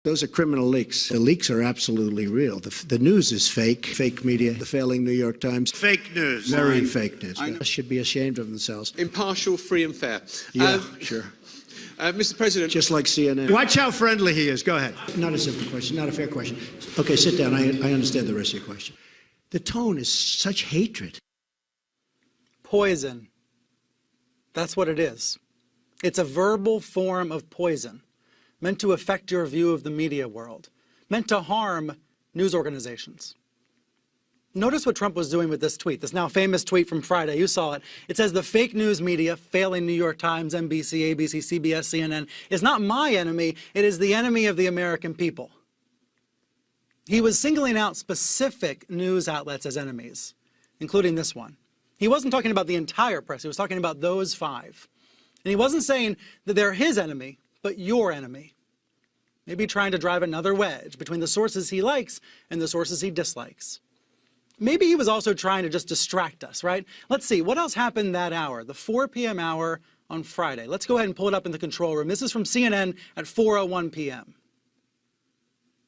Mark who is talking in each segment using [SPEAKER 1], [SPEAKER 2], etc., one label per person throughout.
[SPEAKER 1] Those are criminal leaks. The leaks are absolutely real. The news is fake media, the failing New York Times.
[SPEAKER 2] Fake news.
[SPEAKER 1] Very fake news. They should be ashamed of themselves.
[SPEAKER 3] Impartial, free and fair.
[SPEAKER 1] Yeah, sure.
[SPEAKER 3] Mr. President.
[SPEAKER 1] Just like CNN.
[SPEAKER 2] Watch how friendly he is. Go ahead.
[SPEAKER 1] Not a simple question, not a fair question. Okay, sit down. I understand the rest of your question. The tone is such hatred.
[SPEAKER 4] Poison. That's what it is. It's a verbal form of poison, meant to affect your view of the media world, meant to harm news organizations. Notice what Trump was doing with this tweet, this now famous tweet from Friday. You saw it. It says the fake news media, failing New York Times, NBC, ABC, CBS, CNN, is not my enemy. It is the enemy of the American people. He was singling out specific news outlets as enemies, including this one. He wasn't talking about the entire press. He was talking about those 5. And he wasn't saying that they're his enemy, but your enemy. Maybe trying to drive another wedge between the sources he likes and the sources he dislikes. Maybe he was also trying to just distract us, right? Let's see, what else happened that hour, the 4 p.m. hour on Friday? Let's go ahead and pull it up in the control room. This is from CNN at 4:01 p.m.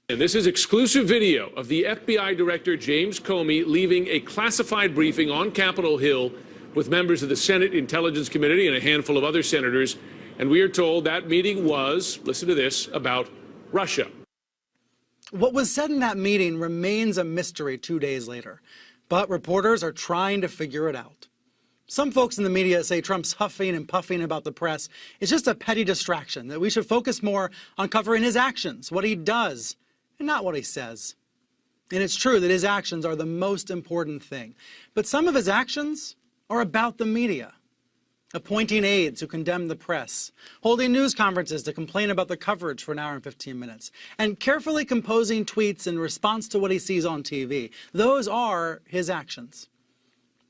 [SPEAKER 5] And this is exclusive video of the FBI Director James Comey leaving a classified briefing on Capitol Hill with members of the Senate Intelligence Committee and a handful of other senators. And we are told that meeting was, listen to this, about Russia.
[SPEAKER 4] What was said in that meeting remains a mystery 2 days later, but reporters are trying to figure it out. Some folks in the media say Trump's huffing and puffing about the press is just a petty distraction, that we should focus more on covering his actions, what he does, and not what he says. And it's true that his actions are the most important thing. But some of his actions are about the media. Appointing aides who condemn the press, holding news conferences to complain about the coverage for an hour and 15 minutes, and carefully composing tweets in response to what he sees on TV. Those are his actions.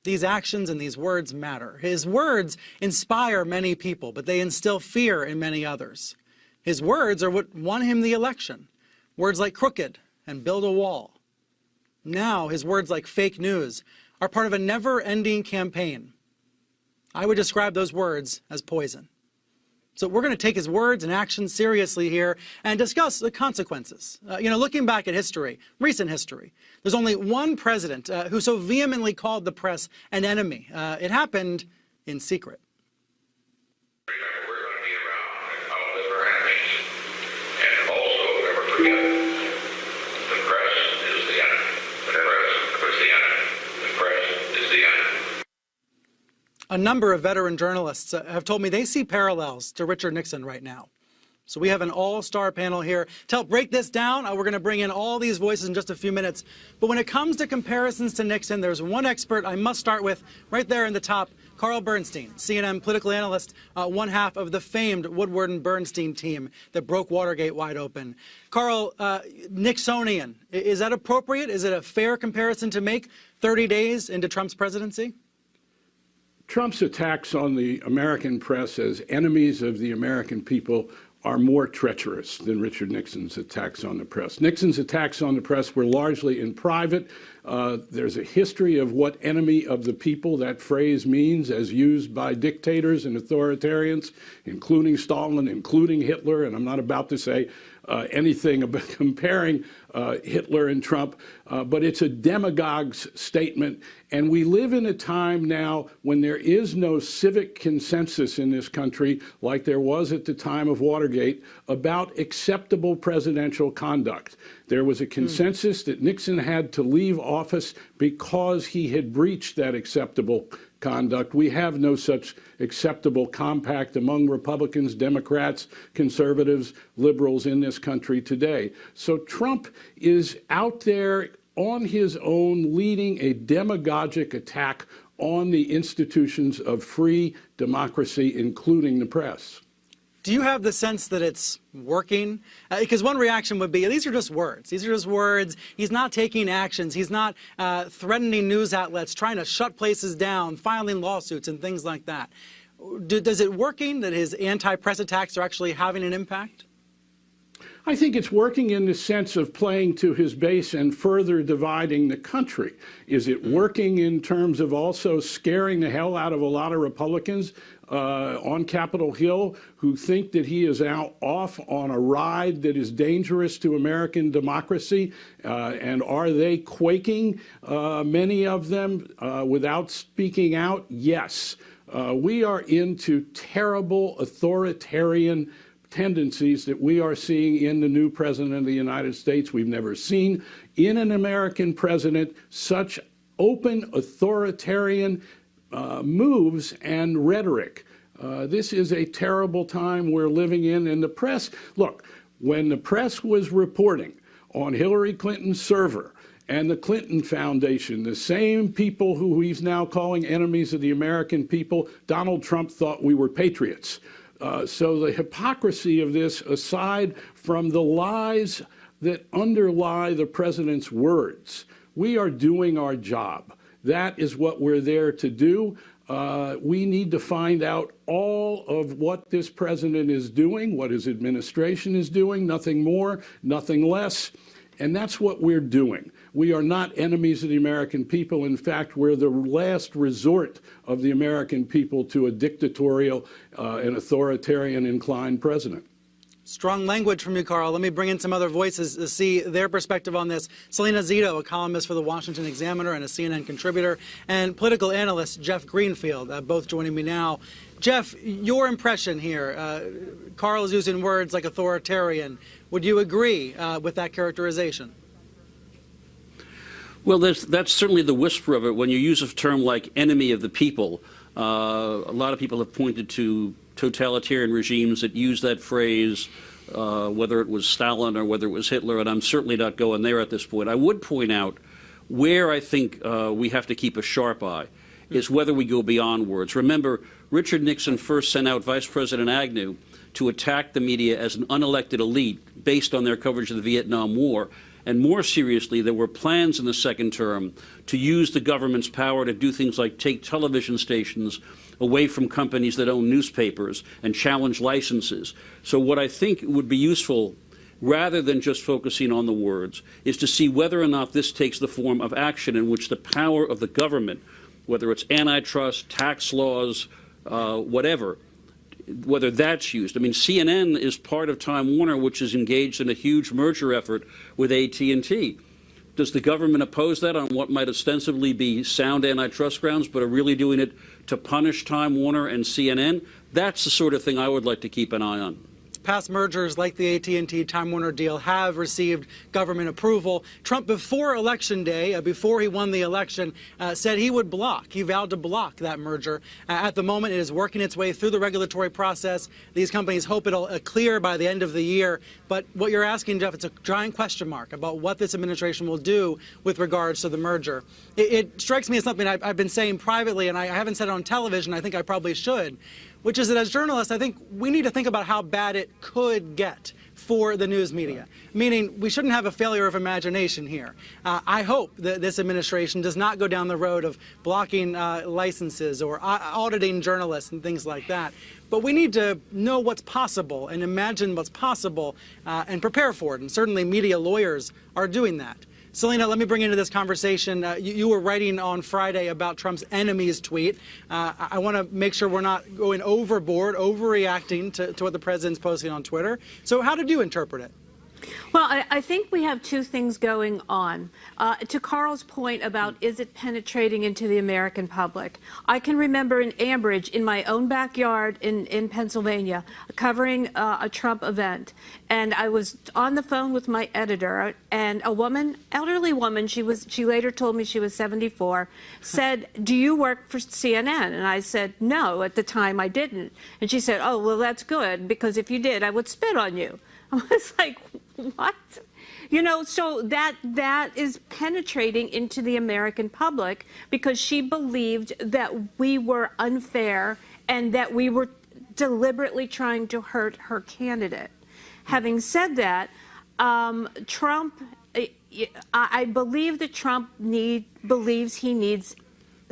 [SPEAKER 4] These actions and these words matter. His words inspire many people, but they instill fear in many others. His words are what won him the election. Words like crooked and build a wall. Now his words like fake news are part of a never-ending campaign. I would describe those words as poison. So we're going to take his words and actions seriously here and discuss the consequences. Looking back at history, recent history, there's only one president who so vehemently called the press an enemy. It happened in secret.
[SPEAKER 6] We're going to be around and outlive our enemies. And also, never forget, the press is the enemy. The press is the enemy. The press is the enemy.
[SPEAKER 4] A number of veteran journalists have told me they see parallels to Richard Nixon right now. So we have an all-star panel here to help break this down. We're going to bring in all these voices in just a few minutes. But when it comes to comparisons to Nixon, there's one expert I must start with right there in the top, Carl Bernstein, CNN political analyst, one half of the famed Woodward and Bernstein team that broke Watergate wide open. Carl, Nixonian, is that appropriate? Is it a fair comparison to make 30 days into Trump's presidency?
[SPEAKER 7] Trump's attacks on the American press as enemies of the American people are more treacherous than Richard Nixon's attacks on the press. Nixon's attacks on the press were largely in private. There's a history of what enemy of the people that phrase means as used by dictators and authoritarians, including Stalin, including Hitler, and I'm not about to say anything about comparing Hitler and Trump, but it's a demagogue's statement. And we live in a time now when there is no civic consensus in this country, like there was at the time of Watergate, about acceptable presidential conduct. There was a consensus that Nixon had to leave office because he had breached that acceptable conduct. We have no such acceptable compact among Republicans, Democrats, conservatives, liberals in this country today. So Trump is out there on his own leading a demagogic attack on the institutions of free democracy, including the press.
[SPEAKER 4] Do you have the sense that it's working? Because one reaction would be, these are just words. These are just words. He's not taking actions. He's not threatening news outlets, trying to shut places down, filing lawsuits and things like that. Does it working that his anti-press attacks are actually having an impact?
[SPEAKER 7] I think it's working in the sense of playing to his base and further dividing the country. Is it working in terms of also scaring the hell out of a lot of Republicans on Capitol Hill who think that he is off on a ride that is dangerous to American democracy. And are they quaking, many of them, without speaking out? Yes. We are into terrible authoritarian tendencies that we are seeing in the new president of the United States. We've never seen in an American president such open authoritarian moves and rhetoric. This is a terrible time we're living in. And the press, look, when the press was reporting on Hillary Clinton's server and the Clinton Foundation, the same people who he's now calling enemies of the American people, Donald Trump thought we were patriots. So the hypocrisy of this, aside from the lies that underlie the president's words, we are doing our job. That is what we're there to do. We need to find out all of what this president is doing, what his administration is doing, nothing more, nothing less. And that's what we're doing. We are not enemies of the American people. In fact, we're the last resort of the American people to a dictatorial and authoritarian inclined president.
[SPEAKER 4] Strong language from you, Carl. Let me bring in some other voices to see their perspective on this. Selena Zito, a columnist for the Washington Examiner and a CNN contributor, and political analyst Jeff Greenfield, both joining me now. Jeff, your impression here. Carl is using words like authoritarian. Would you agree with that characterization?
[SPEAKER 8] Well, that's certainly the whisper of it. When you use a term like enemy of the people, a lot of people have pointed to totalitarian regimes that use that phrase, whether it was Stalin or whether it was Hitler, and I'm certainly not going there at this point. I would point out where I think we have to keep a sharp eye is whether we go beyond words. Remember, Richard Nixon first sent out Vice President Agnew to attack the media as an unelected elite based on their coverage of the Vietnam War. And more seriously, there were plans in the second term to use the government's power to do things like take television stations away from companies that own newspapers and challenge licenses. So what I think would be useful, rather than just focusing on the words, is to see whether or not this takes the form of action in which the power of the government, whether it's antitrust, tax laws, whatever, whether that's used. I mean, CNN is part of Time Warner, which is engaged in a huge merger effort with AT&T. Does the government oppose that on what might ostensibly be sound antitrust grounds, but are really doing it to punish Time Warner and CNN? That's the sort of thing I would like to keep an eye on.
[SPEAKER 4] Past mergers like the AT&T Time Warner deal have received government approval. Trump, before Election Day, before he won the election, said he would block. He vowed to block that merger. At the moment, it is working its way through the regulatory process. These companies hope it'll clear by the end of the year. But what you're asking, Jeff, it's a giant question mark about what this administration will do with regards to the merger. It strikes me as something I've been saying privately, and I haven't said it on television. I think I probably should, which is that as journalists, I think we need to think about how bad it could get for the news media, meaning we shouldn't have a failure of imagination here. I hope that this administration does not go down the road of blocking licenses or auditing journalists and things like that. But we need to know what's possible and imagine what's possible and prepare for it. And certainly media lawyers are doing that. Selena, let me bring into this conversation. You were writing on Friday about Trump's enemies tweet. I want to make sure we're not going overboard, overreacting to what the president's posting on Twitter. So how did you interpret it?
[SPEAKER 9] Well, I think we have two things going on. To Carl's point about is it penetrating into the American public, I can remember in Ambridge, in my own backyard in Pennsylvania, covering a Trump event. And I was on the phone with my editor, and a woman, elderly woman, she later told me she was 74, said, "Do you work for CNN?" And I said, "No, at the time I didn't." And she said, "Oh, well, that's good, because if you did, I would spit on you." I was like, what? You know, so that is penetrating into the American public because she believed that we were unfair and that we were deliberately trying to hurt her candidate. Having said that, Trump, I believe that Trump believes he needs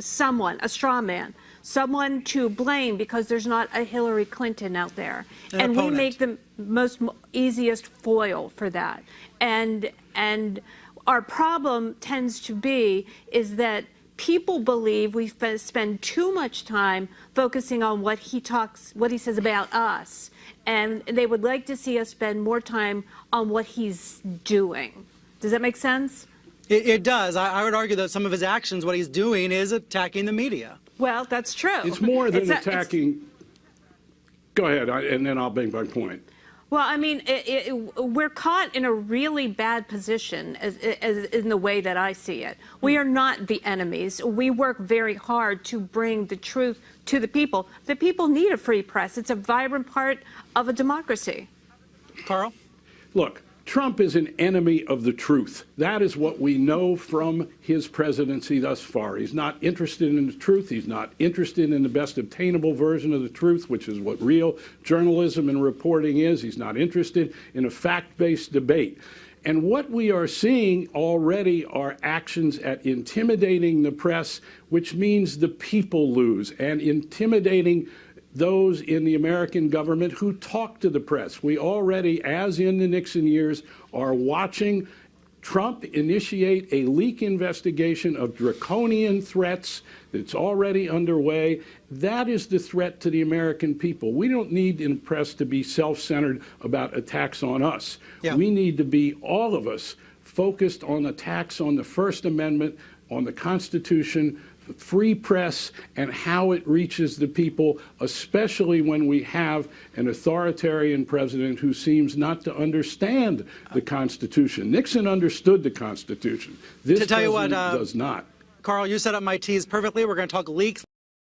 [SPEAKER 9] someone, a straw man, someone to blame because there's not a Hillary Clinton out there. And we make the easiest foil for that. And our problem tends to be is that people believe we spend too much time focusing on what he says about us, and they would like to see us spend more time on what he's doing. Does that make sense?
[SPEAKER 4] It does. I would argue that some of his actions, what he's doing, is attacking the media.
[SPEAKER 9] Well, that's true.
[SPEAKER 7] It's more than attacking. Go ahead, and then I'll make my point.
[SPEAKER 9] Well, I mean, we're caught in a really bad position as in the way that I see it. We are not the enemies. We work very hard to bring the truth to the people. The people need a free press. It's a vibrant part of a democracy.
[SPEAKER 4] Carl?
[SPEAKER 7] Look, Trump is an enemy of the truth. That is what we know from his presidency thus far. He's not interested in the truth. He's not interested in the best obtainable version of the truth, which is what real journalism and reporting is. He's not interested in a fact-based debate. And what we are seeing already are actions at intimidating the press, which means the people lose, and intimidating those in the American government who talk to the press. We already, as in the Nixon years, are watching Trump initiate a leak investigation of draconian threats that's already underway. That is the threat to the American people. We don't need the press to be self-centered about attacks on us.
[SPEAKER 4] Yeah.
[SPEAKER 7] We need to be, all of us, focused on attacks on the First Amendment, on the Constitution, free press, and how it reaches the people, especially when we have an authoritarian president who seems not to understand the Constitution. Nixon understood the Constitution. This
[SPEAKER 4] To tell you what,
[SPEAKER 7] president does not.
[SPEAKER 4] Carl, you set up my tease perfectly. We're going to talk leaks.